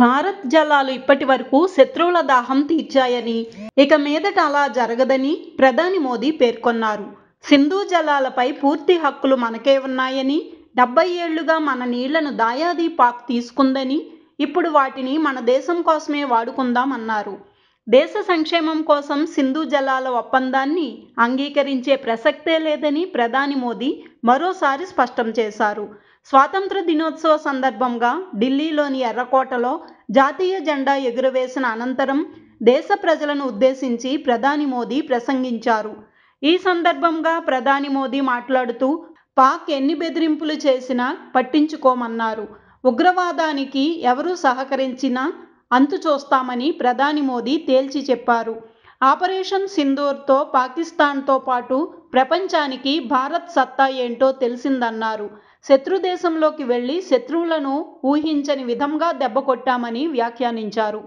భారత్ జలాలు ఇప్పటివరకు శత్రువుల దాహం తీర్చాయని, ఇక మీదట అలా జరగదని ప్రధాని మోదీ పేర్కొన్నారు. సింధు జలాలపై పూర్తి హక్కులు మనకే ఉన్నాయని, 70 ఏళ్లుగా మన నీళ్లను దాయాది పాక్ తీసుకుందని, ఇప్పుడు వాటిని మన దేశం కోసమే వాడుకుందామన్నారు. దేశ సంక్షేమం కోసం సింధు జలాల ఒప్పందాన్ని అంగీకరించే ప్రసక్తే లేదని ప్రధాని మోదీ మరోసారి స్పష్టం చేశారు. స్వాతంత్ర దినోత్సవ సందర్భంగా ఢిల్లీలోని ఎర్రకోటలో జాతీయ జెండా ఎగురవేసిన అనంతరం దేశ ప్రజలను ఉద్దేశించి ప్రధాని మోదీ ప్రసంగించారు. ఈ సందర్భంగా ప్రధాని మోదీ మాట్లాడుతూ పాక్ ఎన్ని బెదిరింపులు చేసినా పట్టించుకోమన్నారు. ఉగ్రవాదానికి ఎవరు సహకరించినా అంతు చూస్తామని ప్రధాని మోదీ తేల్చి చెప్పారు. ఆపరేషన్ సింధూర్తో పాకిస్తాన్తో పాటు ప్రపంచానికి భారత్ సత్తా ఏంటో తెలిసిందన్నారు. శత్రుదేశంలోకి వెళ్లి శత్రువులను ఊహించని విధంగా దెబ్బకొట్టామని వ్యాఖ్యానించారు.